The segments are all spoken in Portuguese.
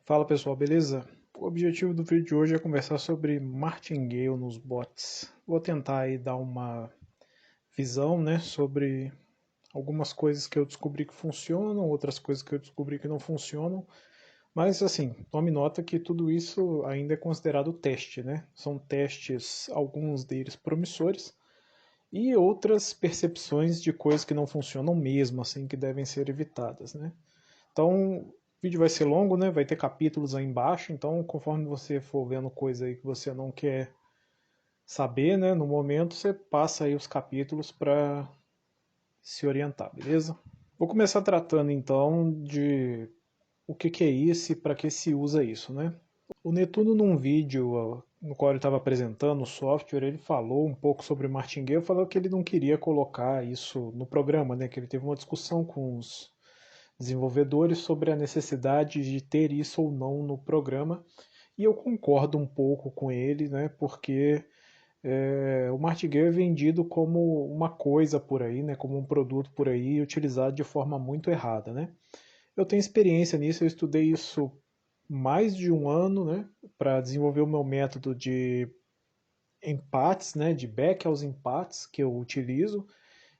Fala pessoal, beleza? O objetivo do vídeo de hoje é conversar sobre martingale nos bots. Vou tentar aí dar uma visão, né, sobre algumas coisas que eu descobri que funcionam, outras coisas que eu descobri que não funcionam. Mas assim, tome nota que tudo isso ainda é considerado teste, né? São testes, alguns deles promissores, e outras percepções de coisas que não funcionam mesmo, assim, que devem ser evitadas, né? Então, o vídeo vai ser longo, né? Vai ter capítulos aí embaixo, então conforme você for vendo coisa aí que você não quer saber, né, no momento, você passa aí os capítulos para se orientar, beleza? Vou começar tratando então de o que é isso e para que se usa isso, né? O Netuno, num vídeo no qual ele estava apresentando o software, ele falou um pouco sobre Martingale, falou que ele não queria colocar isso no programa, né? Que ele teve uma discussão com os desenvolvedores sobre a necessidade de ter isso ou não no programa. E eu concordo um pouco com ele, né? Porque o Martingale é vendido como uma coisa por aí, né? Como um produto por aí, utilizado de forma muito errada, né? Eu tenho experiência nisso, eu estudei isso mais de um ano, né, para desenvolver o meu método de empates, né, de back aos empates que eu utilizo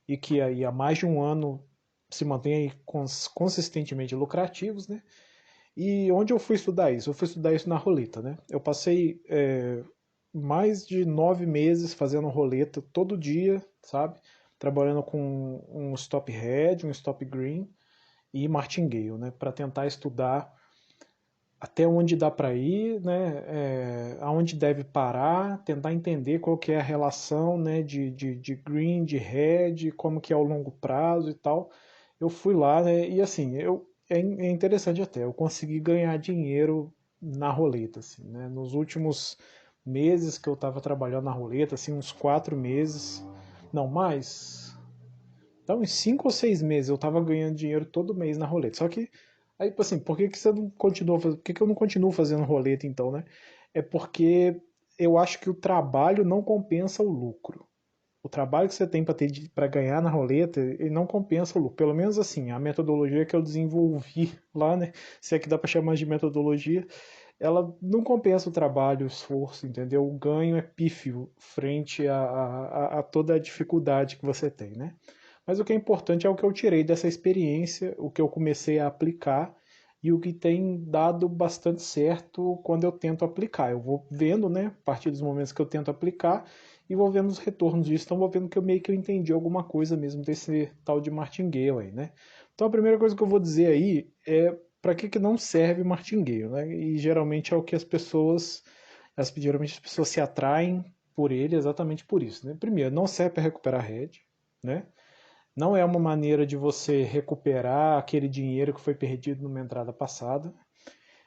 e que aí há mais de um ano se mantém aí consistentemente lucrativos, né? E onde eu fui estudar isso? Eu fui estudar isso na roleta, né? Eu passei mais de 9 meses fazendo roleta todo dia, sabe? Trabalhando com um stop red, um stop green e martingale, né? Para tentar estudar até onde dá para ir, né, aonde deve parar, tentar entender qual que é a relação, né, de green, de red, como que é ao longo prazo e tal. Eu fui lá, né, e assim, é interessante até, eu consegui ganhar dinheiro na roleta, assim, né, nos últimos meses que eu estava trabalhando na roleta, assim, uns 4 meses, não mais, então, uns 5 ou 6 meses eu tava ganhando dinheiro todo mês na roleta. Só que, aí, tipo assim, por que que você não continua fazendo? Por que que eu não continuo fazendo roleta então, né? É porque eu acho que o trabalho não compensa o lucro. O trabalho que você tem para ter para ganhar na roleta, ele não compensa o lucro. Pelo menos assim, a metodologia que eu desenvolvi lá, né? Se é que dá para chamar de metodologia, ela não compensa o trabalho, o esforço, entendeu? O ganho é pífio frente a toda a dificuldade que você tem, né? Mas o que é importante é o que eu tirei dessa experiência, o que eu comecei a aplicar e o que tem dado bastante certo quando eu tento aplicar. Eu vou vendo, né, a partir dos momentos que eu tento aplicar e vou vendo os retornos disso, então vou vendo que eu meio que eu entendi alguma coisa mesmo desse tal de martingale aí, né? Então a primeira coisa que eu vou dizer aí é para que não serve martingale, né? E geralmente é o que geralmente as pessoas se atraem por ele exatamente por isso, né? Primeiro, não serve para recuperar rede, né? Não é uma maneira de você recuperar aquele dinheiro que foi perdido numa entrada passada.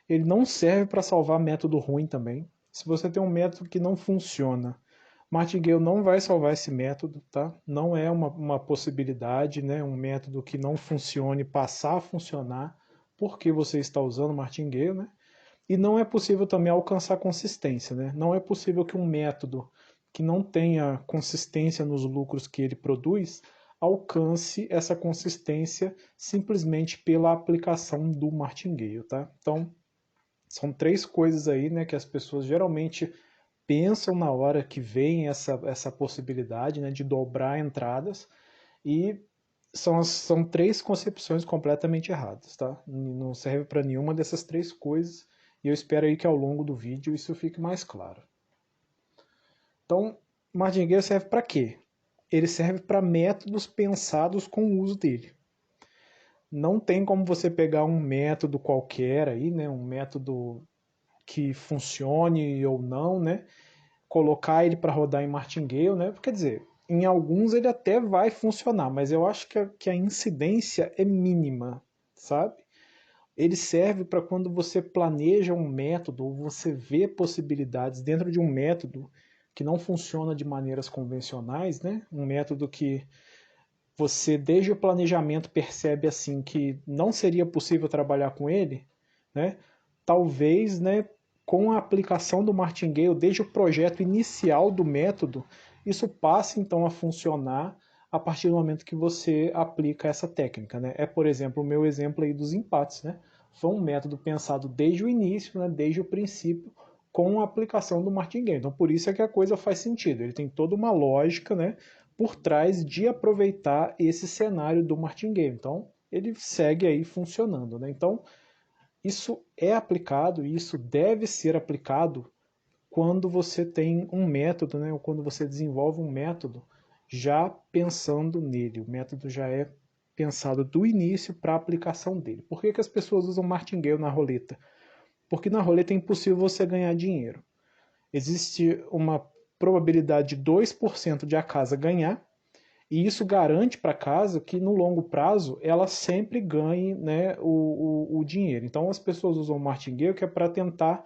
Ele não serve para salvar método ruim também. Se você tem um método que não funciona, Martingale não vai salvar esse método, tá? Não é uma possibilidade, né? Um método que não funcione passar a funcionar porque você está usando Martingale, né? E não é possível também alcançar consistência, né? Não é possível que um método que não tenha consistência nos lucros que ele produz alcance essa consistência simplesmente pela aplicação do martingale, tá? Então, são três coisas aí, né, que as pessoas geralmente pensam na hora que veem essa possibilidade, né, de dobrar entradas e são três concepções completamente erradas, tá? Não serve para nenhuma dessas três coisas e eu espero aí que ao longo do vídeo isso fique mais claro. Então, martingale serve para quê? Ele serve para métodos pensados com o uso dele. Não tem como você pegar um método qualquer aí, né, um método que funcione ou não, né, colocar ele para rodar em martingale, né? Quer dizer, em alguns ele até vai funcionar, mas eu acho que a incidência é mínima, sabe? Ele serve para quando você planeja um método ou você vê possibilidades dentro de um método que não funciona de maneiras convencionais, né? Um método que você desde o planejamento percebe assim que não seria possível trabalhar com ele, né? Talvez, né, com a aplicação do martingale desde o projeto inicial do método, isso passe então a funcionar a partir do momento que você aplica essa técnica, né? É, por exemplo, o meu exemplo aí dos empates, né? foi um método pensado desde o início, né, desde o princípio, com a aplicação do martingale. Então, por isso é que a coisa faz sentido. Ele tem toda uma lógica, né, por trás de aproveitar esse cenário do martingale. Então, ele segue aí funcionando, né? Então, isso é aplicado e isso deve ser aplicado quando você tem um método, né, ou quando você desenvolve um método já pensando nele. O método já é pensado do início para a aplicação dele. Por que, que as pessoas usam martingale na roleta? Porque na roleta é impossível você ganhar dinheiro. Existe uma probabilidade de 2% de a casa ganhar, e isso garante para a casa que no longo prazo ela sempre ganhe, né, o dinheiro. Então as pessoas usam o martingale que é para tentar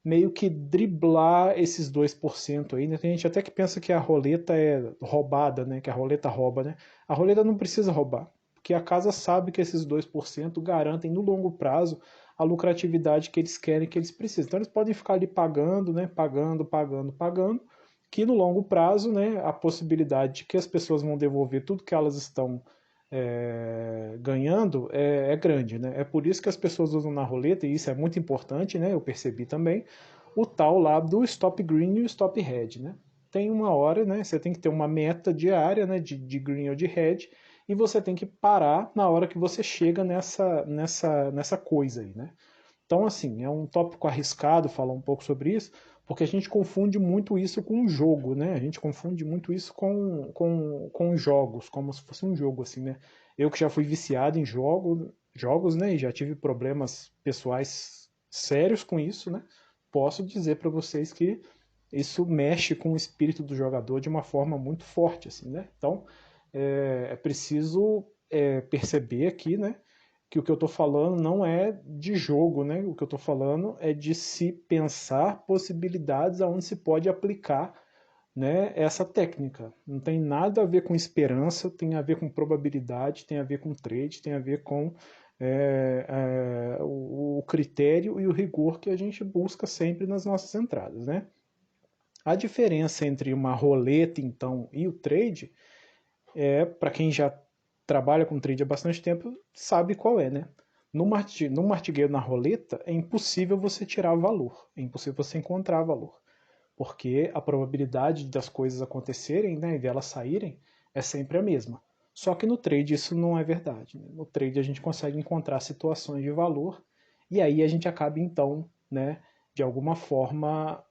meio que driblar esses 2% aí, né? Tem gente até que pensa que a roleta é roubada, né? Que a roleta rouba, né? A roleta não precisa roubar, porque a casa sabe que esses 2% garantem no longo prazo a lucratividade que eles querem, que eles precisam. Então eles podem ficar ali pagando, né? Pagando, que no longo prazo, né? A possibilidade de que as pessoas vão devolver tudo que elas estão ganhando é grande, né? É por isso que as pessoas usam na roleta, e isso é muito importante, né? Eu percebi também, o tal lá do stop green e o stop red, né? Tem uma hora, né? Você tem que ter uma meta diária, né? De green ou de red, e você tem que parar na hora que você chega nessa coisa aí, né? Então, assim, é um tópico arriscado falar um pouco sobre isso, porque a gente confunde muito isso com o jogo, né? A gente confunde muito isso com jogos, como se fosse um jogo, assim, né? Eu que já fui viciado em jogos, né? E já tive problemas pessoais sérios com isso, né? Posso dizer para vocês que isso mexe com o espírito do jogador de uma forma muito forte, assim, né? Então, é preciso perceber aqui, né? Que o que eu estou falando não é de jogo, né? O que eu estou falando é de se pensar possibilidades aonde se pode aplicar, né, essa técnica. Não tem nada a ver com esperança, tem a ver com probabilidade, tem a ver com trade, tem a ver com o critério e o rigor que a gente busca sempre nas nossas entradas, né? A diferença entre uma roleta, então, e o trade para quem já trabalha com trade há bastante tempo, sabe qual é, né? No martingale na roleta, é impossível você tirar valor, é impossível você encontrar valor, porque a probabilidade das coisas acontecerem, né, e delas saírem é sempre a mesma. Só que no trade isso não é verdade. Né? No trade a gente consegue encontrar situações de valor e aí a gente acaba então, né, de alguma forma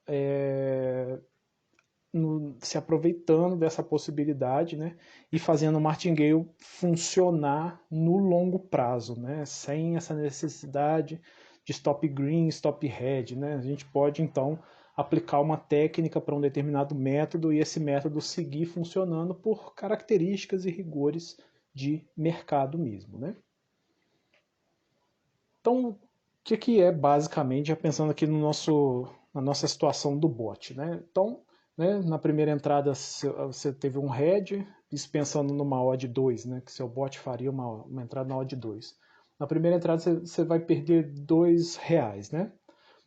se aproveitando dessa possibilidade, né, e fazendo o martingale funcionar no longo prazo, né, sem essa necessidade de stop green, stop red, né. A gente pode então aplicar uma técnica para um determinado método e esse método seguir funcionando por características e rigores de mercado mesmo, né. Então, o que é basicamente, já pensando aqui na nossa situação do bot, né? Então, né, na primeira entrada você teve um head, isso pensando numa odd 2, né, que seu bot faria uma entrada na odd 2. Na primeira entrada você vai perder R$ 2, né?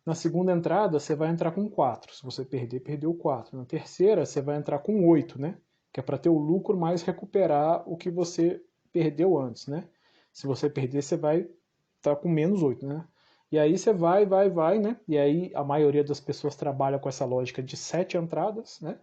Na segunda entrada você vai entrar com 4. Se você perder, perdeu 4. Na terceira você vai entrar com 8, né? Que é para ter o lucro mais recuperar o que você perdeu antes, né? Se você perder, você vai estar com -8, né? E aí você vai, né? E aí a maioria das pessoas trabalha com essa lógica de 7 entradas, né?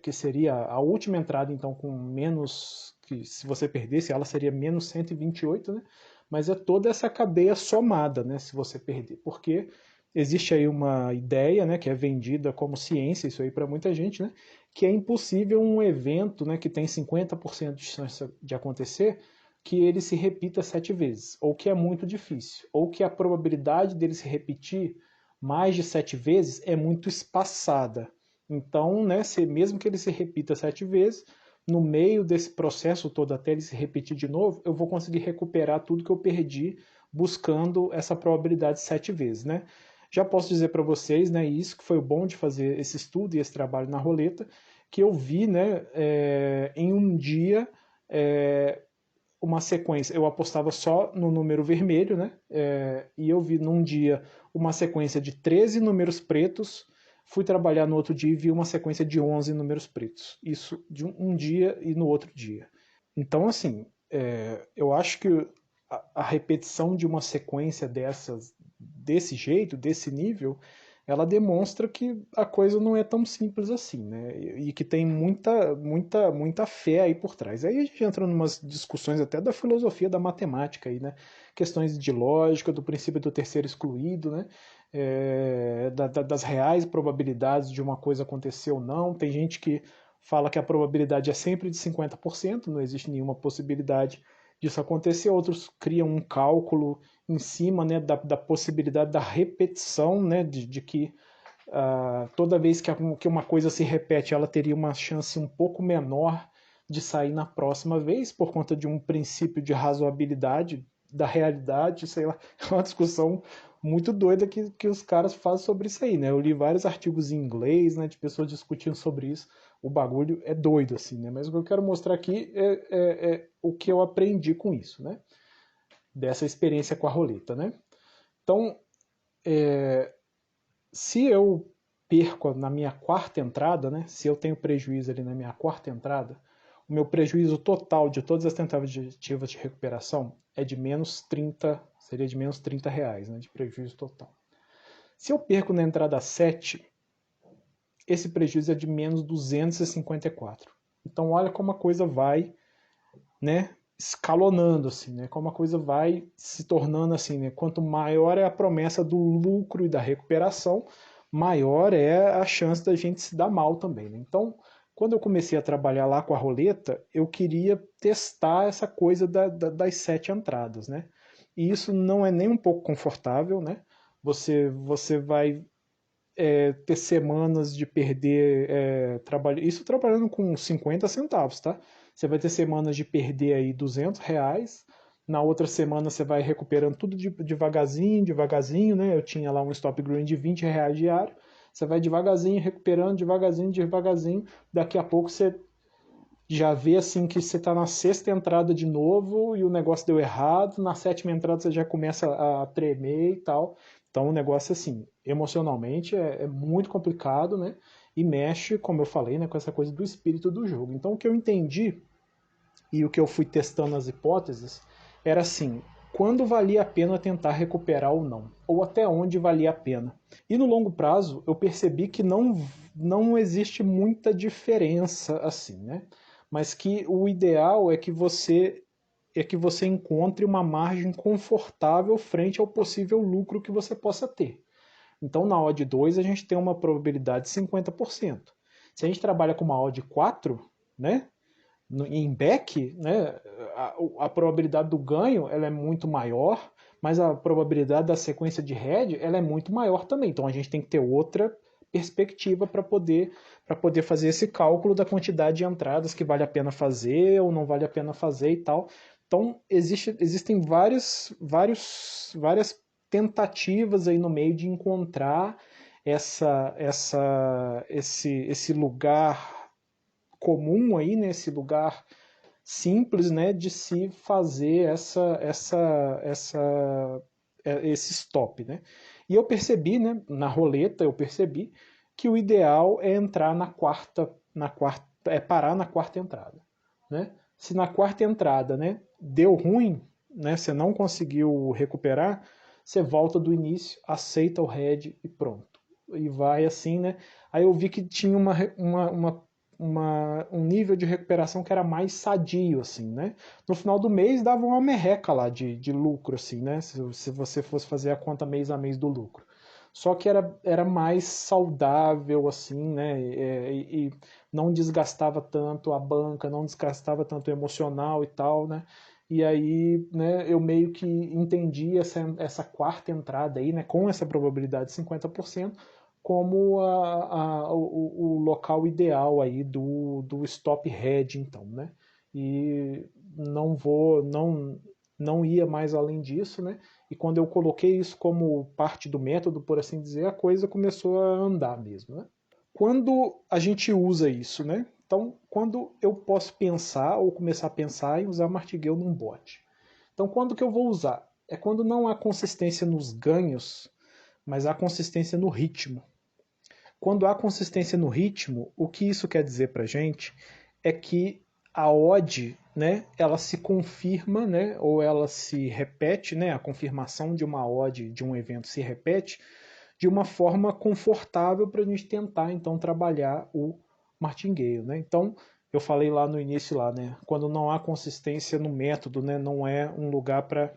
Que seria a última entrada, então, com menos, que se você perdesse, ela seria menos 128, né? Mas é toda essa cadeia somada, né? Se você perder, porque existe aí uma ideia, né? Que é vendida como ciência, isso aí para muita gente, né? Que é impossível um evento, né? Que tem 50% de chance de acontecer, que ele se repita 7 vezes, ou que é muito difícil, ou que a probabilidade dele se repetir mais de 7 vezes é muito espaçada. Então, né, mesmo que ele se repita 7 vezes, no meio desse processo todo, até ele se repetir de novo, eu vou conseguir recuperar tudo que eu perdi buscando essa probabilidade 7 vezes, né? Já posso dizer para vocês, né, isso que foi o bom de fazer esse estudo e esse trabalho na roleta, que eu vi, né, em um dia uma sequência, eu apostava só no número vermelho, né? E eu vi num dia uma sequência de 13 números pretos, fui trabalhar no outro dia e vi uma sequência de 11 números pretos. Isso de um dia e no outro dia. Então, assim, eu acho que a repetição de uma sequência desse jeito, desse nível, ela demonstra que a coisa não é tão simples assim, né? E que tem muita fé aí por trás. Aí a gente entra em umas discussões até da filosofia da matemática aí, né? Questões de lógica, do princípio do terceiro excluído, né? Das reais probabilidades de uma coisa acontecer ou não. Tem gente que fala que a probabilidade é sempre de 50%, não existe nenhuma possibilidade disso acontecer. Outros criam um cálculo em cima, né, da possibilidade da repetição, né, de que toda vez que uma coisa se repete, ela teria uma chance um pouco menor de sair na próxima vez, por conta de um princípio de razoabilidade da realidade, sei lá. É uma discussão muito doida que os caras fazem sobre isso aí, né? Eu li vários artigos em inglês, né, de pessoas discutindo sobre isso. O bagulho é doido, assim, né? Mas o que eu quero mostrar aqui é o que eu aprendi com isso, né? Dessa experiência com a roleta, né? Então, se eu perco na minha quarta entrada, né? Se eu tenho prejuízo ali na minha quarta entrada, o meu prejuízo total de todas as tentativas de recuperação é de menos 30, seria de menos 30 reais, né? De prejuízo total. Se eu perco na entrada 7, esse prejuízo é de menos 254. Então olha como a coisa vai, né, escalonando assim, né? Como a coisa vai se tornando assim, né? Quanto maior é a promessa do lucro e da recuperação, maior é a chance da gente se dar mal também, né? Então, quando eu comecei a trabalhar lá com a roleta, eu queria testar essa coisa das 7 entradas, né? E isso não é nem um pouco confortável, né? Você vai ter semanas de perder isso trabalhando com 50 centavos, tá? Você vai ter semanas de perder aí R$ 200, na outra semana você vai recuperando tudo devagarzinho, devagarzinho, né? Eu tinha lá um stop green de R$ 20 diário, você vai devagarzinho, recuperando, devagarzinho, devagarzinho, daqui a pouco você já vê assim que você está na sexta entrada de novo e o negócio deu errado, na sétima entrada você já começa a tremer e tal. Então o negócio assim, emocionalmente é muito complicado, né? E mexe, como eu falei, né, com essa coisa do espírito do jogo. Então o que eu entendi e o que eu fui testando as hipóteses era assim, quando valia a pena tentar recuperar ou não, ou até onde valia a pena. E no longo prazo eu percebi que não existe muita diferença assim, né? Mas que o ideal é que você encontre uma margem confortável frente ao possível lucro que você possa ter. Então, na odd 2, a gente tem uma probabilidade de 50%. Se a gente trabalha com uma odd 4, né, em back, né, a probabilidade do ganho ela é muito maior, mas a probabilidade da sequência de head ela é muito maior também. Então, a gente tem que ter outra perspectiva para poder fazer esse cálculo da quantidade de entradas que vale a pena fazer ou não vale a pena fazer e tal. Então, existem várias tentativas aí no meio de encontrar esse lugar comum aí, nesse lugar simples, né, de se fazer esse stop, né? E eu percebi, né, na roleta eu percebi que o ideal é entrar parar na quarta entrada, né? Se na quarta entrada, né, deu ruim, né, você não conseguiu recuperar, você volta do início, aceita o head e pronto. E vai assim, né? Aí eu vi que tinha um nível de recuperação que era mais sadio, assim, né? No final do mês dava uma merreca lá de lucro, assim, né? Se você fosse fazer a conta mês a mês do lucro. Só que era mais saudável, assim, né? E não desgastava tanto a banca, não desgastava tanto o emocional e tal, né? E aí, né, eu meio que entendi essa quarta entrada aí, né, com essa probabilidade de 50%, como o local ideal aí do stop head, então, né? E não ia mais além disso, né? E quando eu coloquei isso como parte do método, por assim dizer, a coisa começou a andar mesmo, né? Quando a gente usa isso, né? Então, quando eu posso pensar ou começar a pensar em usar martingale num bot. Então, quando que eu vou usar? É quando não há consistência nos ganhos, mas há consistência no ritmo. Quando há consistência no ritmo, o que isso quer dizer para a gente é que a odd, né, ela se confirma, né, ou ela se repete, né, a confirmação de uma odd de um evento se repete de uma forma confortável para a gente tentar então trabalhar o martingale, né? Então eu falei lá no início lá, né, quando não há consistência no método, né, não é um lugar para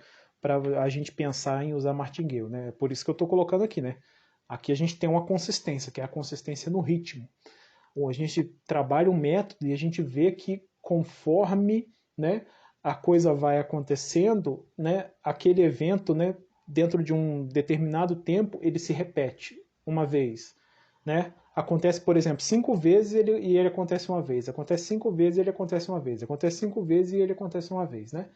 a gente pensar em usar martingale, né? Por isso que eu estou colocando aqui, né? Aqui a gente tem uma consistência, que é a consistência no ritmo. Ou a gente trabalha um método e a gente vê que conforme, né, a coisa vai acontecendo, né, aquele evento, né, dentro de um determinado tempo, ele se repete uma vez, né? Acontece, por exemplo, 5 vezes e ele acontece uma vez. Acontece 5 vezes e ele acontece uma vez. Acontece 5 vezes e ele acontece uma vez, né?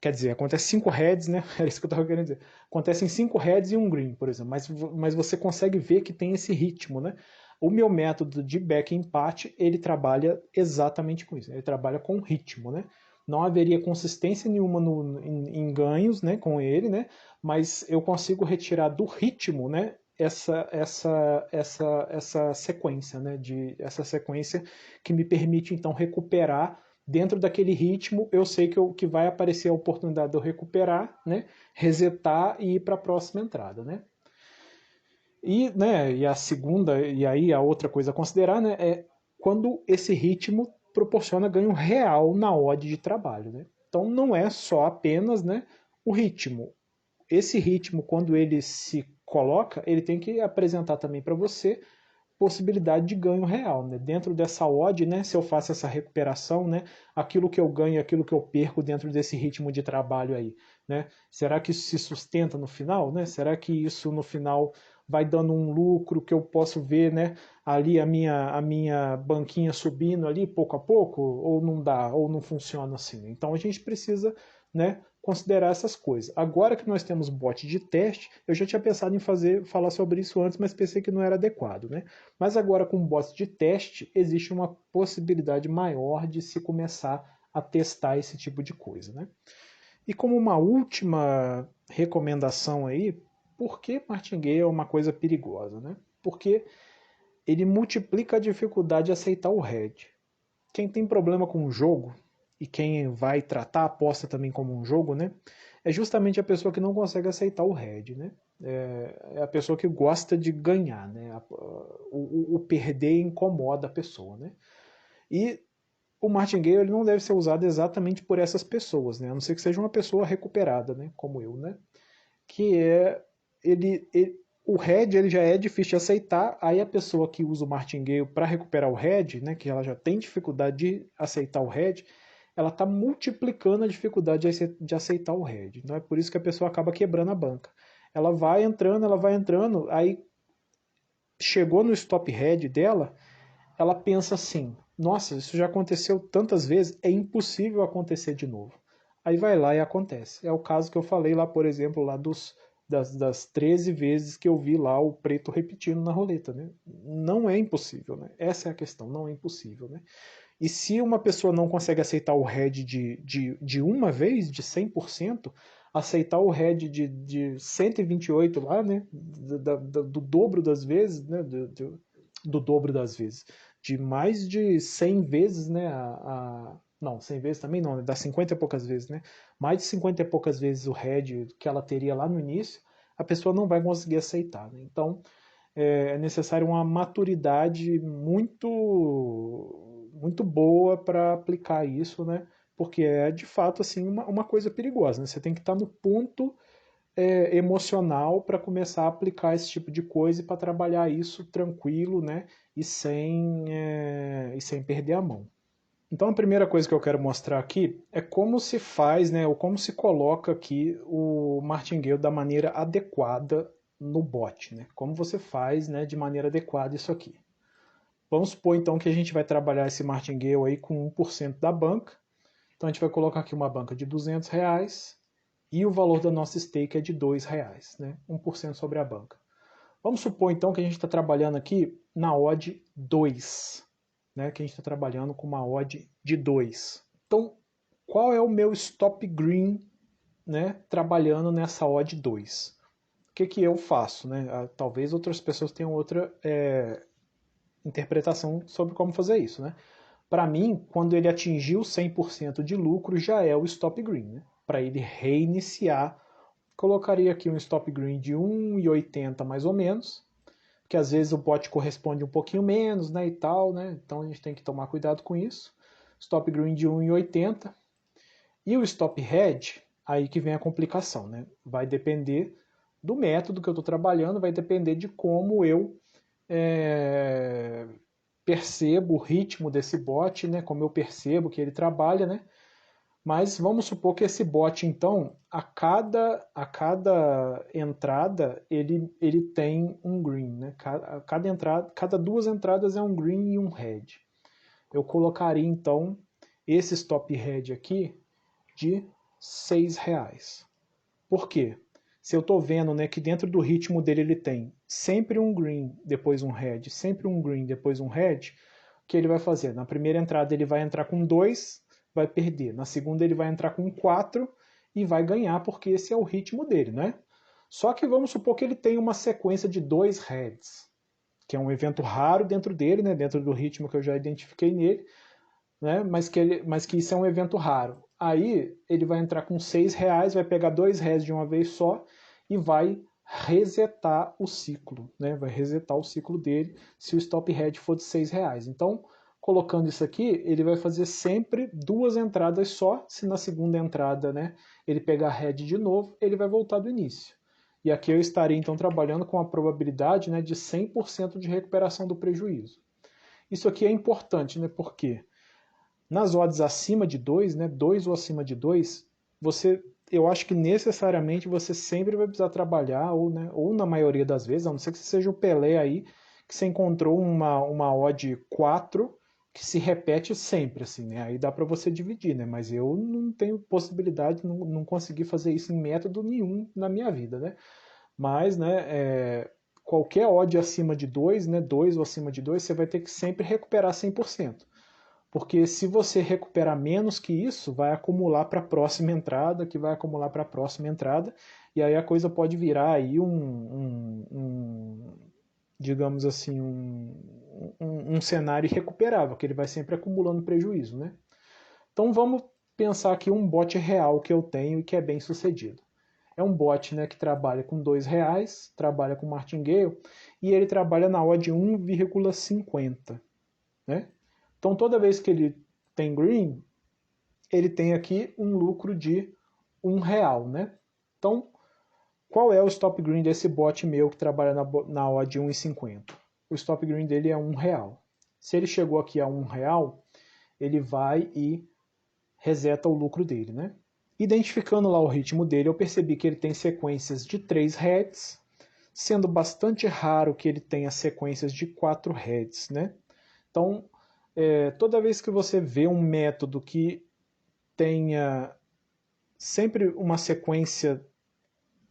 Quer dizer, acontece 5 heads, né? Era isso que eu estava querendo dizer. Acontecem 5 heads e um green, por exemplo. Mas você consegue ver que tem esse ritmo, né? O meu método de back empate, ele trabalha exatamente com isso. Ele trabalha com ritmo, né? Não haveria consistência nenhuma em ganhos, né, com ele, né? Mas eu consigo retirar do ritmo, né, essa sequência, né? Essa sequência que me permite então recuperar dentro daquele ritmo. Eu sei que vai aparecer a oportunidade de eu recuperar, né, resetar e ir para a próxima entrada, né? E, né, e a segunda, e aí a outra coisa a considerar, né, é quando esse ritmo proporciona ganho real na odd de trabalho, né? Então não é só apenas, né, o ritmo. Esse ritmo, quando ele se coloca, ele tem que apresentar também para você possibilidade de ganho real, né? Dentro dessa odd, né, se eu faço essa recuperação, né, aquilo que eu ganho, aquilo que eu perco dentro desse ritmo de trabalho aí, né? Será que isso se sustenta no final, né? Será que isso no final vai dando um lucro que eu posso ver, né, ali a minha banquinha subindo ali pouco a pouco, ou não dá, ou não funciona assim? Então a gente precisa, né, considerar essas coisas. Agora que nós temos bot de teste, eu já tinha pensado em falar sobre isso antes, mas pensei que não era adequado, né? Mas agora com bots de teste, existe uma possibilidade maior de se começar a testar esse tipo de coisa, né? E como uma última recomendação aí, por que martingale é uma coisa perigosa, né? Porque ele multiplica a dificuldade de aceitar o head. Quem tem problema com o jogo, e quem vai tratar a aposta também como um jogo, né? É justamente a pessoa que não consegue aceitar o head, né? É a pessoa que gosta de ganhar, né? O perder incomoda a pessoa, né? E o martingale ele não deve ser usado exatamente por essas pessoas, né? A não ser que seja uma pessoa recuperada, né? Como eu, né? Que é o head ele já é difícil de aceitar, aí a pessoa que usa o martingale para recuperar o head, né, que ela já tem dificuldade de aceitar o head, ela está multiplicando a dificuldade de aceitar o head. Então é por isso que a pessoa acaba quebrando a banca. Ela vai entrando, aí chegou no stop head dela, ela pensa assim: nossa, isso já aconteceu tantas vezes, é impossível acontecer de novo. Aí vai lá e acontece. É o caso que eu falei lá, por exemplo, lá das 13 vezes que eu vi lá o preto repetindo na roleta. Né? Não é impossível, né? Essa é a questão, não é impossível. Né? E se uma pessoa não consegue aceitar o head de uma vez, de 100%, aceitar o head de 128 lá, né? Do dobro das vezes, né? Do dobro das vezes. De mais de 100 vezes, né? Não, 100 vezes também não, né? Dá 50 e poucas vezes, né? Mais de 50 e poucas vezes o head que ela teria lá no início, a pessoa não vai conseguir aceitar. Né? Então, é necessário uma maturidade muito boa para aplicar isso, né? Porque é de fato assim uma coisa perigosa. Né? Você tem que estar no ponto emocional para começar a aplicar esse tipo de coisa e para trabalhar isso tranquilo, né? E sem perder a mão. Então a primeira coisa que eu quero mostrar aqui é como se faz, né, ou como se coloca aqui o martingale da maneira adequada no bot, né? Como você faz, né, de maneira adequada isso aqui. Vamos supor então que a gente vai trabalhar esse martingale aí com 1% da banca. Então a gente vai colocar aqui uma banca de R$ 200 e o valor da nossa stake é de R$ 2, né? 1% sobre a banca. Vamos supor então que a gente está trabalhando aqui na odd 2, né? Que a gente está trabalhando com uma odd de 2. Então, qual é o meu stop green, né? Trabalhando nessa odd 2? O que eu faço, né? Talvez outras pessoas tenham outra interpretação sobre como fazer isso, né? Para mim, quando ele atingiu 100% de lucro, já é o stop green, né? Para ele reiniciar, colocaria aqui um stop green de 1,80 mais ou menos, que às vezes o bot corresponde um pouquinho menos, né, e tal, né? Então a gente tem que tomar cuidado com isso. Stop green de 1,80. E o stop head, aí que vem a complicação, né? Vai depender do método que eu estou trabalhando, vai depender de como eu percebo o ritmo desse bot, né? Como eu percebo que ele trabalha, né? Mas vamos supor que esse bot, então, a cada entrada, ele tem um green, né? Cada duas entradas é um green e um red. Eu colocaria, então, esse stop head aqui de R$6. Por quê? Se eu estou vendo, né, que dentro do ritmo dele ele tem sempre um green, depois um red, sempre um green, depois um red, o que ele vai fazer? Na primeira entrada ele vai entrar com 2, vai perder. Na segunda ele vai entrar com 4 e vai ganhar, porque esse é o ritmo dele, né? Só que vamos supor que ele tem uma sequência de 2 reds, que é um evento raro dentro dele, né, dentro do ritmo que eu já identifiquei nele, né, mas que isso é um evento raro. Aí ele vai entrar com R$6, vai pegar 2 reds de uma vez só e vai resetar o ciclo, né? Vai resetar o ciclo dele se o stop head for de R$6. Então, colocando isso aqui, ele vai fazer sempre duas entradas só. Se na segunda entrada, né, ele pegar head de novo, ele vai voltar do início. E aqui eu estaria então trabalhando com a probabilidade, né, de 100% de recuperação do prejuízo. Isso aqui é importante, né? Porque nas odds acima de 2, né, 2 ou acima de 2, eu acho que necessariamente você sempre vai precisar trabalhar, ou, né, ou na maioria das vezes, a não ser que você seja o Pelé aí, que você encontrou uma odd 4 que se repete sempre, assim, né? Aí dá para você dividir, né? Mas eu não tenho possibilidade, não consegui fazer isso em método nenhum na minha vida, né? Mas, né, qualquer odd acima de 2, né, 2 ou acima de 2, você vai ter que sempre recuperar 100%. Porque se você recuperar menos que isso, vai acumular para a próxima entrada, que vai acumular para a próxima entrada, e aí a coisa pode virar aí digamos assim, um cenário irrecuperável, que ele vai sempre acumulando prejuízo, né? Então vamos pensar aqui um bot real que eu tenho e que é bem sucedido. É um bot, né, que trabalha com R$2, trabalha com martingale, e ele trabalha na odd 1,50, né? Então toda vez que ele tem green, ele tem aqui um lucro de R$1, né? Então, qual é o stop green desse bot meu que trabalha na odd 1,50? O stop green dele é R$1. Se ele chegou aqui a R$1, ele vai e reseta o lucro dele, né? Identificando lá o ritmo dele, eu percebi que ele tem sequências de 3 heads, sendo bastante raro que ele tenha sequências de 4 heads, né? Então, toda vez que você vê um método que tenha sempre uma sequência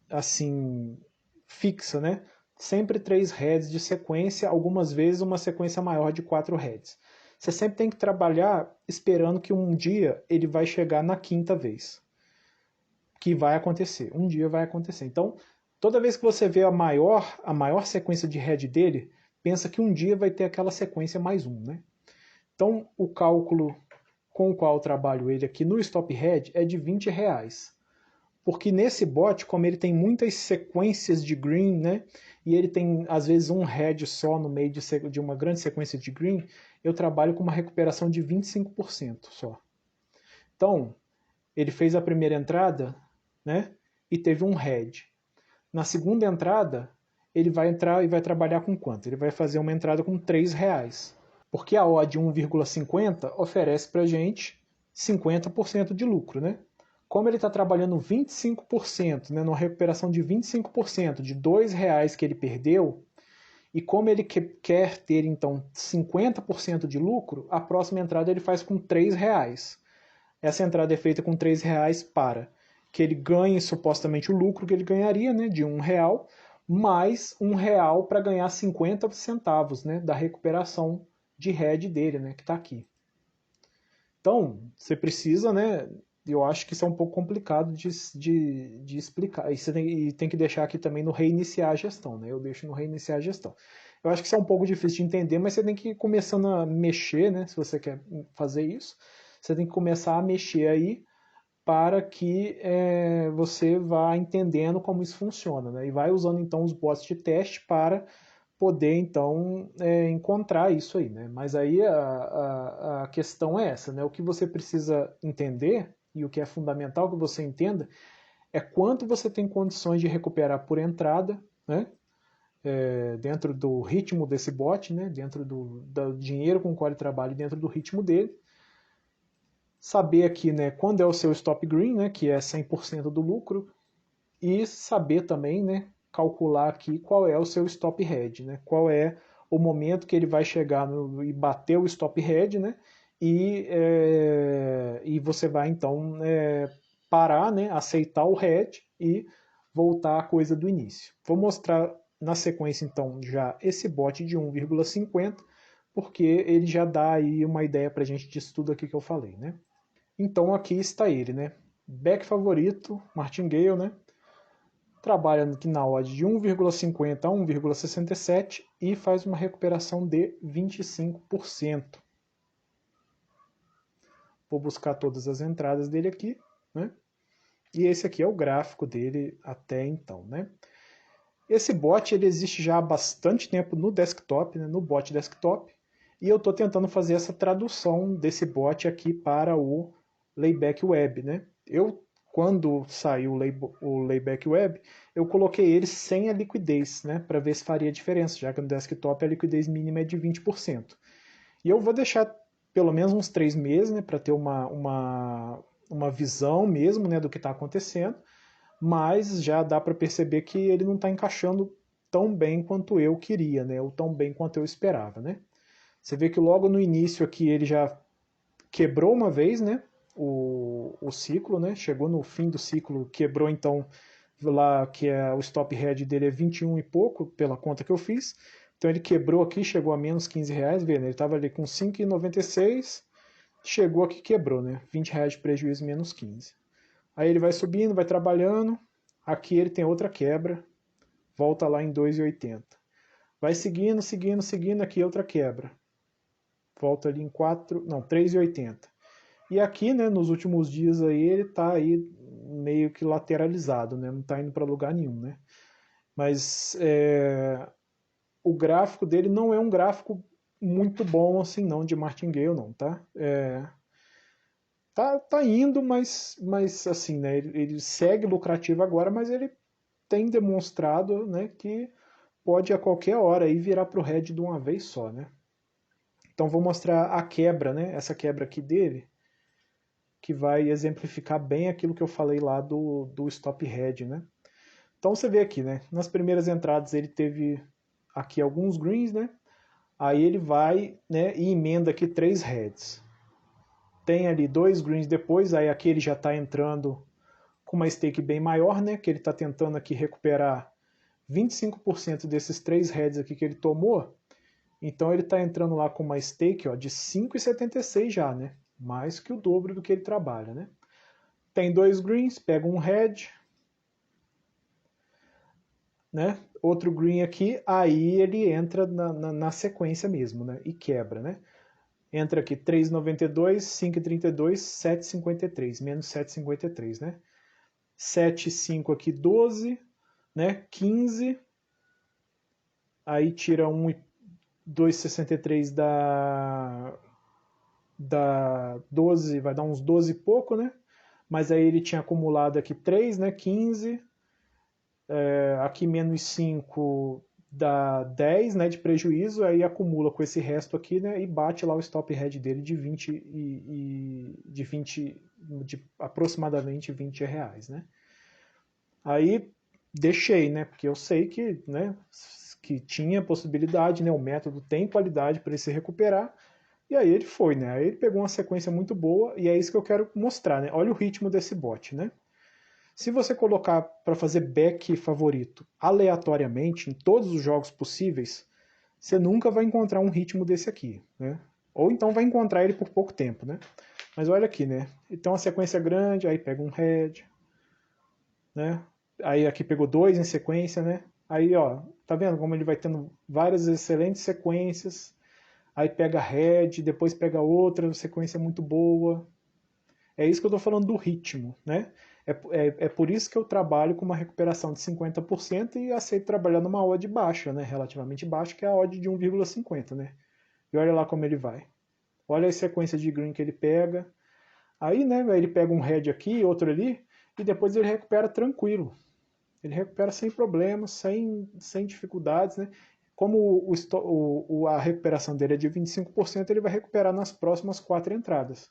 assim fixa, né? Sempre 3 heads de sequência, algumas vezes uma sequência maior de 4 heads. Você sempre tem que trabalhar esperando que um dia ele vai chegar na quinta vez. Que vai acontecer. Um dia vai acontecer. Então, toda vez que você vê a maior sequência de head dele, pensa que um dia vai ter aquela sequência mais um, né? Então, o cálculo com o qual eu trabalho ele aqui no Stop Head é de R$20. Porque nesse bot, como ele tem muitas sequências de green, né? E ele tem, às vezes, um head só no meio de uma grande sequência de green, eu trabalho com uma recuperação de 25% só. Então, ele fez a primeira entrada, né? E teve um head. Na segunda entrada, ele vai entrar e vai trabalhar com quanto? Ele vai fazer uma entrada com R$3. Porque a odd 1,50 oferece para a gente 50% de lucro, né? Como ele está trabalhando 25%, né, numa recuperação de 25% de R$2 que ele perdeu, e como ele quer ter então 50% de lucro, a próxima entrada ele faz com R$3. Essa entrada é feita com R$3 para que ele ganhe supostamente o lucro que ele ganharia, né, de R$1, mais R$1 para ganhar 50 centavos, né, da recuperação de head dele, né, que está aqui. Então, você precisa, né, eu acho que isso é um pouco complicado de explicar. E você tem que deixar aqui também no reiniciar a gestão, né? Eu deixo no reiniciar a gestão. Eu acho que isso é um pouco difícil de entender, mas você tem que ir começando a mexer, né? Se você quer fazer isso, você tem que começar a mexer aí para que você vá entendendo como isso funciona, né? E vai usando então os bots de teste para poder então encontrar isso aí, né? Mas aí a questão é essa, né? O que você precisa entender e o que é fundamental que você entenda é quanto você tem condições de recuperar por entrada, né? Dentro do ritmo desse bot, né? Dentro do dinheiro com o qual ele trabalha, dentro do ritmo dele. Saber aqui, né, quando é o seu stop green, né, que é 100% do lucro, e saber também, né, calcular aqui qual é o seu stop head, né, qual é o momento que ele vai chegar e bater o stop head, né, e você vai então parar, né, aceitar o head e voltar à coisa do início. Vou mostrar na sequência então já esse bot de 1,50, porque ele já dá aí uma ideia para a gente disso tudo aqui que eu falei, né? Então aqui está ele, né? Back favorito, Martingale, né? Trabalha aqui na odd de 1,50 a 1,67 e faz uma recuperação de 25%. Vou buscar todas as entradas dele aqui, né? E esse aqui é o gráfico dele até então, né? Esse bot ele existe já há bastante tempo no desktop, né? No bot desktop, e eu estou tentando fazer essa tradução desse bot aqui para o Layback Web, né? Quando saiu o Layback Web, eu coloquei ele sem a liquidez, né? Para ver se faria diferença, já que no desktop a liquidez mínima é de 20%. E eu vou deixar pelo menos uns 3 meses, né? Para ter uma visão mesmo, né? Do que está acontecendo. Mas já dá para perceber que ele não está encaixando tão bem quanto eu queria, né? Ou tão bem quanto eu esperava, né? Você vê que logo no início aqui ele já quebrou uma vez, né? O ciclo, né? Chegou no fim do ciclo, quebrou então lá que é o stop head dele é 21 e pouco, pela conta que eu fiz. Então ele quebrou aqui, chegou a menos 15 reais, vendo? Ele estava ali com 5,96, chegou aqui quebrou, né? 20 reais de prejuízo, menos 15. Aí ele vai subindo, vai trabalhando, aqui ele tem outra quebra, volta lá em 2,80. Vai seguindo, seguindo, seguindo, aqui outra quebra. Volta ali em 3,80. E aqui, né, nos últimos dias aí, ele está aí meio que lateralizado, né? Não está indo para lugar nenhum, né? Mas o gráfico dele não é um gráfico muito bom assim não, de Martingale não, tá? Tá indo, mas assim, né, ele segue lucrativo agora, mas ele tem demonstrado, né, que pode a qualquer hora aí virar para o red de uma vez só, né? Então vou mostrar a quebra, né, essa quebra aqui dele, que vai exemplificar bem aquilo que eu falei lá do stop head, né? Então você vê aqui, né, nas primeiras entradas ele teve aqui alguns greens, né? Aí ele vai, né, e emenda aqui 3 heads. Tem ali 2 greens depois, aí aqui ele já está entrando com uma stake bem maior, né? Que ele está tentando aqui recuperar 25% desses 3 heads aqui que ele tomou. Então ele está entrando lá com uma stake, ó, de 5,76 já, né? Mais que o dobro do que ele trabalha, né? Tem 2 greens, pega um head, né? Outro green aqui, aí ele entra na sequência mesmo, né? E quebra, né? Entra aqui 3,92, 5,32, 7,53, menos 7,53, né? 7,5 aqui, 12, né? 15, aí tira 2,63 da 12, vai dar uns 12 e pouco, né? Mas aí ele tinha acumulado aqui 3, né? 15, aqui menos 5 dá 10, né, de prejuízo, aí acumula com esse resto aqui, né, e bate lá o stop head dele de 20 de aproximadamente 20 reais, né. Aí deixei, né, porque eu sei que, né, que tinha possibilidade, né, o método tem qualidade para ele se recuperar, e aí ele foi, né, aí ele pegou uma sequência muito boa, e é isso que eu quero mostrar, né, olha o ritmo desse bot, né. Se você colocar para fazer back favorito aleatoriamente em todos os jogos possíveis, você nunca vai encontrar um ritmo desse aqui, né? Ou então vai encontrar ele por pouco tempo, né? Mas olha aqui, né? Então uma sequência grande, aí pega um head, né? Aí aqui pegou 2 em sequência, né? Aí, ó, tá vendo como ele vai tendo várias excelentes sequências, aí pega head, depois pega outra sequência muito boa. É isso que eu estou falando do ritmo, né? É por isso que eu trabalho com uma recuperação de 50% e aceito trabalhar numa odd baixa, né? Relativamente baixa, que é a odd de 1,50, né? E olha lá como ele vai. Olha a sequência de green que ele pega. Aí, né, ele pega um head aqui, outro ali, e depois ele recupera tranquilo. Ele recupera sem problemas, sem dificuldades, né? Como a recuperação dele é de 25%, ele vai recuperar nas próximas 4 entradas.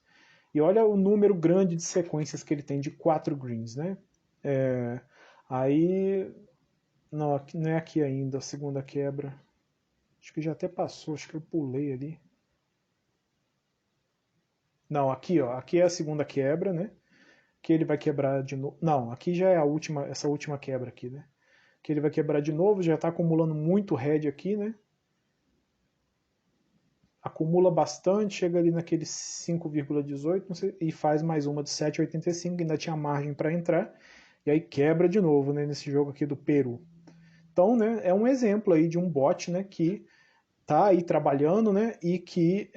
E olha o número grande de sequências que ele tem de 4 greens, né? É, aí, não, não é aqui ainda a segunda quebra. Acho que já até passou, acho que eu pulei ali. Não, aqui, ó, aqui é a segunda quebra, né? Que ele vai quebrar de novo. Não, aqui já é a última, essa última quebra aqui, né? Que ele vai quebrar de novo, já está acumulando muito head aqui, né? Acumula bastante, chega ali naquele 5,18 e faz mais uma de 7,85, ainda tinha margem para entrar, e aí quebra de novo, né, nesse jogo aqui do Peru. Então, né, é um exemplo aí de um bot, né, que tá aí trabalhando, né, e que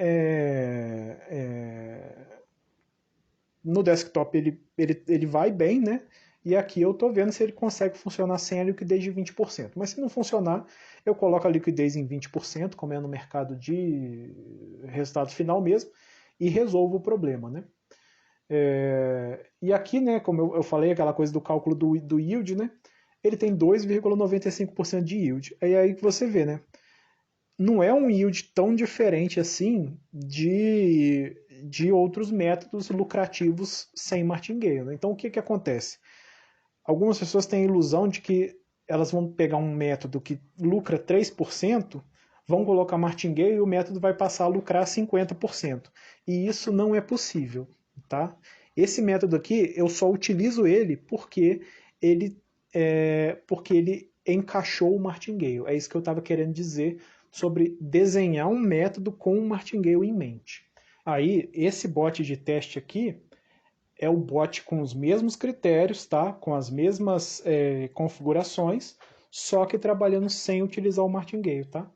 no desktop ele vai bem, né, e aqui eu estou vendo se ele consegue funcionar sem a liquidez de 20%. Mas se não funcionar, eu coloco a liquidez em 20%, como é no mercado de resultado final mesmo, e resolvo o problema, né? E aqui, né, como eu falei, aquela coisa do cálculo do yield, né? Ele tem 2,95% de yield. É aí que você vê, né? Não é um yield tão diferente assim de outros métodos lucrativos sem martingale, né? Então o que acontece? Algumas pessoas têm a ilusão de que elas vão pegar um método que lucra 3%, vão colocar martingale e o método vai passar a lucrar 50%. E isso não é possível, tá? Esse método aqui, eu só utilizo ele porque ele encaixou o martingale. É isso que eu estava querendo dizer sobre desenhar um método com o martingale em mente. Aí, esse bot de teste aqui, é o bot com os mesmos critérios, tá? Com as mesmas configurações, só que trabalhando sem utilizar o martingale, tá?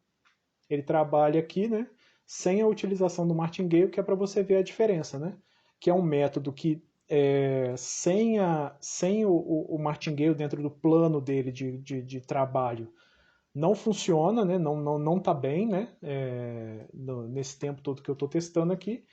Ele trabalha aqui, né? Sem a utilização do martingale, que é para você ver a diferença, né? Que é um método que sem o martingale dentro do plano dele de trabalho não funciona, né? Não tá bem, né? Nesse tempo todo que eu estou testando aqui,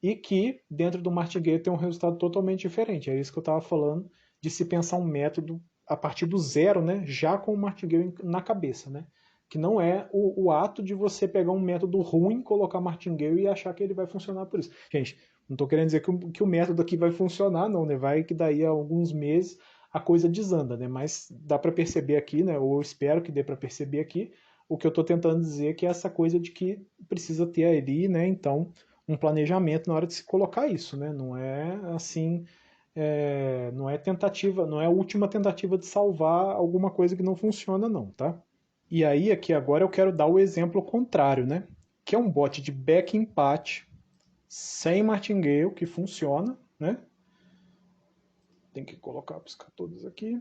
e que dentro do martingale tem um resultado totalmente diferente. É isso que eu estava falando, de se pensar um método a partir do zero, né, já com o martingale na cabeça, né? Que não é o ato de você pegar um método ruim, colocar martingale e achar que ele vai funcionar por isso. Gente, não estou querendo dizer que o método aqui vai funcionar, não, né? Vai que daí a alguns meses a coisa desanda, né? Mas dá para perceber aqui, né? Ou eu espero que dê para perceber aqui. O que eu estou tentando dizer é que é essa coisa de que precisa ter ali, né? Então, um planejamento na hora de se colocar isso, né? Não é assim, não é tentativa, não é a última tentativa de salvar alguma coisa que não funciona, não, tá? E aí, aqui agora eu quero dar o exemplo contrário, né? Que é um bot de back empate sem martingale que funciona, né? Tem que colocar, buscar todos aqui.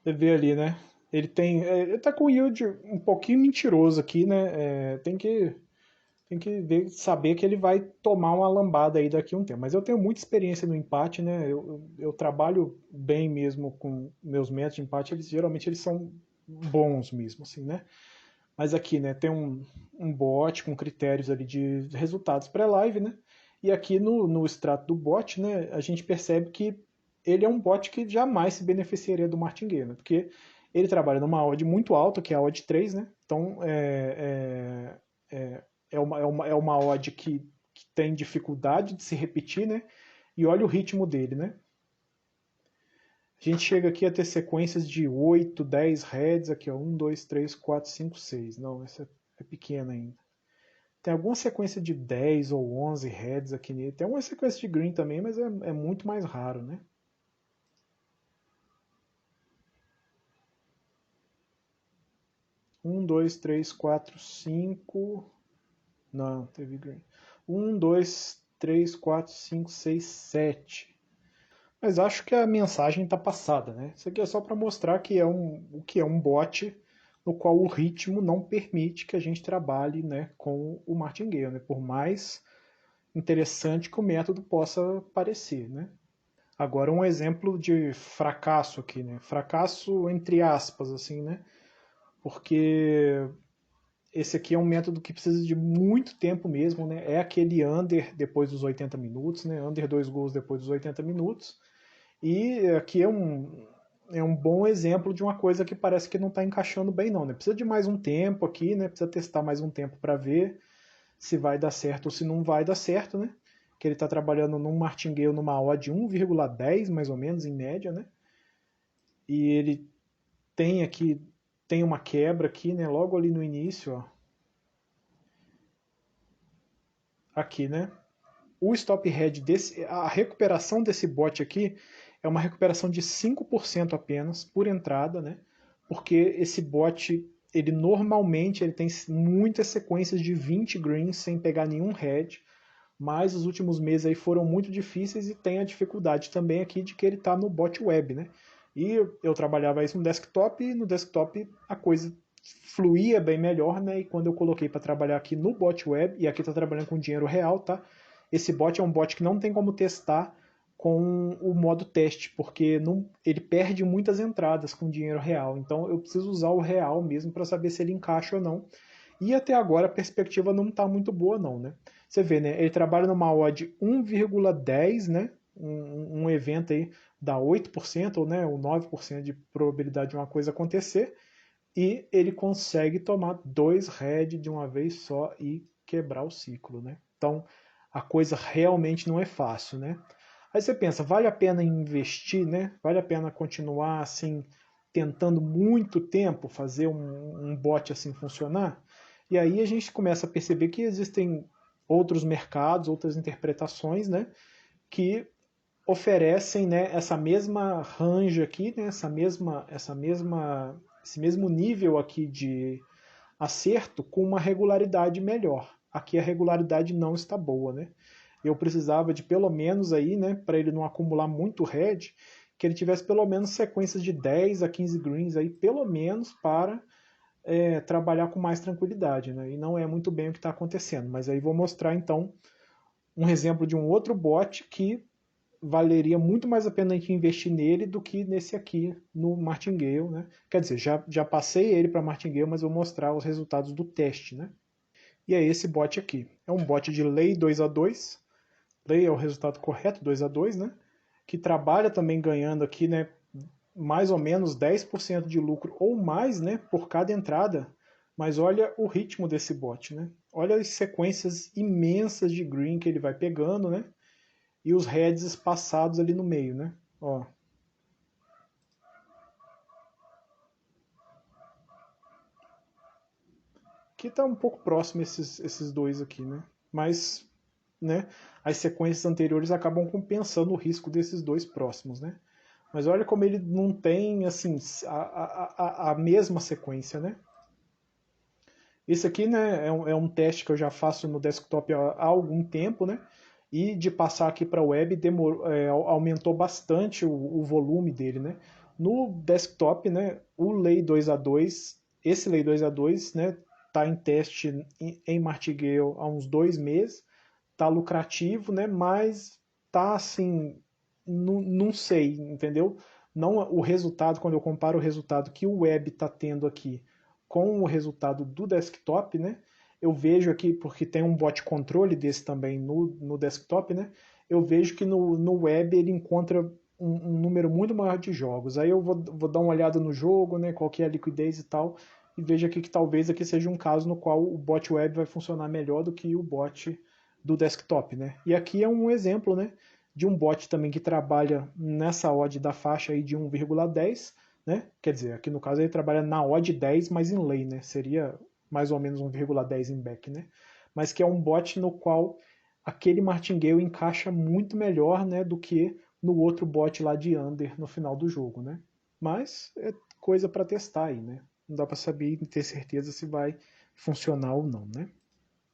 Você vê ali, né? Ele tá com o yield um pouquinho mentiroso aqui, né? Tem que saber que ele vai tomar uma lambada aí daqui a um tempo. Mas eu tenho muita experiência no empate, né? Eu trabalho bem mesmo com meus métodos de empate, geralmente eles são bons mesmo, assim, né? Mas aqui, né, tem um bot com critérios ali de resultados pré-live, né? E aqui no extrato do bot, né, a gente percebe que ele é um bot que jamais se beneficiaria do martingale, né? Porque ele trabalha numa odd muito alta, que é a odd 3, né? Então, é uma odd que tem dificuldade de se repetir, né? E olha o ritmo dele, né? A gente chega aqui a ter sequências de 8, 10 heads, aqui ó, 1, 2, 3, 4, 5, 6. Não, essa é pequena ainda. Tem alguma sequência de 10 ou 11 heads aqui nele. Tem uma sequência de green também, mas é muito mais raro, né? Um, dois, três, quatro, cinco. Não, teve green. Um, dois, três, quatro, cinco, seis, sete. Mas acho que a mensagem está passada, né? Isso aqui é só para mostrar que o que é um bot no qual o ritmo não permite que a gente trabalhe, né, com o martingale, né? Por mais interessante que o método possa parecer, né? Agora um exemplo de fracasso aqui, né? Fracasso entre aspas, assim, né? Porque esse aqui é um método que precisa de muito tempo mesmo, né? É aquele under depois dos 80 minutos, né? Under 2 gols depois dos 80 minutos. E aqui é um bom exemplo de uma coisa que parece que não está encaixando bem, não, né? Precisa de mais um tempo aqui, né? Precisa testar mais um tempo para ver se vai dar certo ou se não vai dar certo, né? Que ele está trabalhando num martingale numa odd 1,10 mais ou menos em média, né? E ele tem aqui tem uma quebra aqui, né? Logo ali no início, ó. Aqui, né? O stop head desse, a recuperação desse bot aqui é uma recuperação de 5% apenas por entrada, né? Porque esse bot, ele normalmente ele tem muitas sequências de 20 greens sem pegar nenhum head, mas os últimos meses aí foram muito difíceis e tem a dificuldade também aqui de que ele está no bot web, né? E eu trabalhava isso no desktop e no desktop a coisa fluía bem melhor, né? E quando eu coloquei para trabalhar aqui no bot web, e aqui está trabalhando com dinheiro real, tá? Esse bot é um bot que não tem como testar com o modo teste, porque não, ele perde muitas entradas com dinheiro real. Então eu preciso usar o real mesmo para saber se ele encaixa ou não. E até agora a perspectiva não está muito boa não, né? Você vê, né? Ele trabalha numa odd 1,10, né? Um evento aí dá 8% ou né, ou 9% de probabilidade de uma coisa acontecer e ele consegue tomar 2 red de uma vez só e quebrar o ciclo, né? Então a coisa realmente não é fácil, né? Aí você pensa, vale a pena investir, né? Vale a pena continuar assim tentando muito tempo fazer um bot assim funcionar? E aí a gente começa a perceber que existem outros mercados, outras interpretações, né? Que oferecem, né, essa mesma range aqui, né, esse mesmo nível aqui de acerto com uma regularidade melhor. Aqui a regularidade não está boa, né? Eu precisava de pelo menos aí, né, para ele não acumular muito red, que ele tivesse pelo menos sequências de 10 a 15 greens aí, pelo menos para trabalhar com mais tranquilidade, né? E não é muito bem o que está acontecendo. Mas aí vou mostrar então um exemplo de um outro bot que valeria muito mais a pena a gente investir nele do que nesse aqui, no Martingale, né? Quer dizer, já passei ele para Martingale, mas vou mostrar os resultados do teste, né? E é esse bot aqui. É um bot de lei 2-2. Lei é o resultado correto, 2-2, né? Que trabalha também ganhando aqui, né? Mais ou menos 10% de lucro ou mais, né? Por cada entrada. Mas olha o ritmo desse bot, né? Olha as sequências imensas de green que ele vai pegando, né? E os heads espaçados ali no meio, né? Ó. Aqui está um pouco próximo esses dois aqui, né? Mas, né? As sequências anteriores acabam compensando o risco desses dois próximos, né? Mas olha como ele não tem, assim, a mesma sequência, né? Esse aqui, né, é um teste que eu já faço no desktop há algum tempo, né? E de passar aqui para a web aumentou bastante o volume dele, né? No desktop, né, o Lei 2-2, esse Lei 2-2, né, tá em teste em Martingale há uns 2 meses, tá lucrativo, né? Mas tá assim, não sei, entendeu? Não o resultado, quando eu comparo o resultado que o web está tendo aqui com o resultado do desktop, né? Eu vejo aqui, porque tem um bot controle desse também no desktop, né? Eu vejo que no web ele encontra um número muito maior de jogos. Aí eu vou dar uma olhada no jogo, né? Qual que é a liquidez e tal, e vejo aqui que talvez aqui seja um caso no qual o bot web vai funcionar melhor do que o bot do desktop, né? E aqui é um exemplo, né? De um bot também que trabalha nessa odd da faixa aí de 1,10, né? Quer dizer, aqui no caso ele trabalha na odd 10, mas em lei, né? Seria mais ou menos 1,10 em back, né? Mas que é um bot no qual aquele martingale encaixa muito melhor, né, do que no outro bot lá de under no final do jogo, né? Mas é coisa para testar aí, né? Não dá para saber e ter certeza se vai funcionar ou não, né?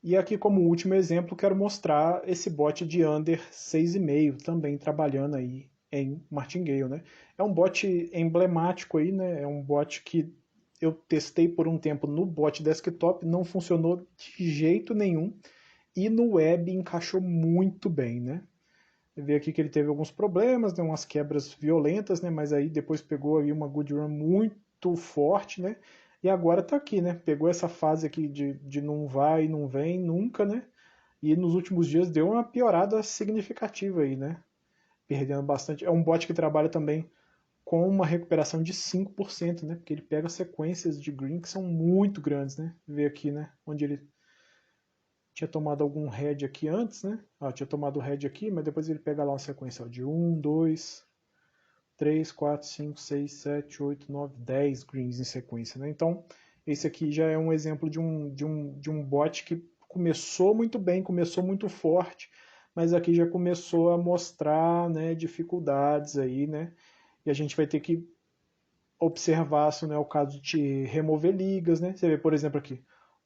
E aqui como último exemplo quero mostrar esse bot de under 6,5 também trabalhando aí em Martingale, né? É um bot emblemático aí, né? É um bot que eu testei por um tempo no bot desktop, não funcionou de jeito nenhum, e no web encaixou muito bem, né? Você vê aqui que ele teve alguns problemas, né, umas quebras violentas, né, mas aí depois pegou aí uma good run muito forte, né, e agora tá aqui, né, pegou essa fase aqui de não vai, não vem nunca, né, e nos últimos dias deu uma piorada significativa aí, né, perdendo bastante. É um bot que trabalha também com uma recuperação de 5%, né, porque ele pega sequências de green que são muito grandes, né, vê aqui, né, onde ele tinha tomado algum head aqui antes, né? Tinha tomado o head aqui, mas depois ele pega lá uma sequência de 1, 2, 3, 4, 5, 6, 7, 8, 9, 10 greens em sequência, né? Então, esse aqui já é um exemplo de um bot que começou muito bem, começou muito forte, mas aqui já começou a mostrar, né, dificuldades aí, né? E a gente vai ter que observar se não é o caso de remover ligas, né? Você vê, por exemplo, aqui,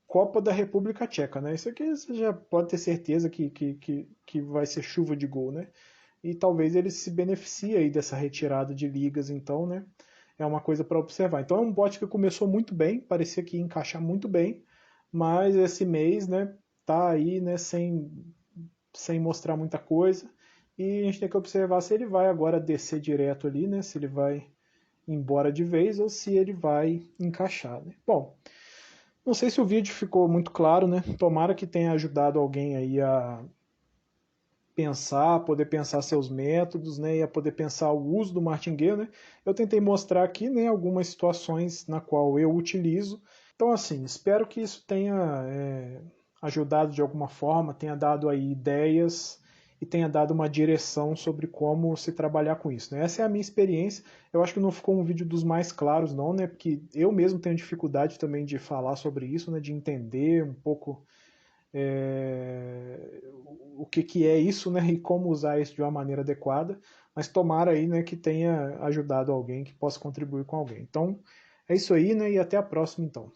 Copa da República Tcheca, né? Isso aqui você já pode ter certeza que vai ser chuva de gol, né? E talvez ele se beneficie aí dessa retirada de ligas, então, né? É uma coisa para observar. Então é um bot que começou muito bem, parecia que ia encaixar muito bem, mas esse mês, né, tá aí, né, sem mostrar muita coisa. E a gente tem que observar se ele vai agora descer direto ali, né? Se ele vai embora de vez ou se ele vai encaixar, né? Bom, não sei se o vídeo ficou muito claro, né? Tomara que tenha ajudado alguém aí a pensar, poder pensar seus métodos, né, e a poder pensar o uso do martingale, né? Eu tentei mostrar aqui, né, algumas situações na qual eu utilizo. Então, assim, espero que isso tenha ajudado de alguma forma, tenha dado aí ideias e tenha dado uma direção sobre como se trabalhar com isso, né? Essa é a minha experiência. Eu acho que não ficou um vídeo dos mais claros, não, né? Porque eu mesmo tenho dificuldade também de falar sobre isso, né? De entender um pouco o que é isso, né, e como usar isso de uma maneira adequada, mas tomara aí, né, que tenha ajudado alguém, que possa contribuir com alguém. Então, é isso aí, né, e até a próxima, então.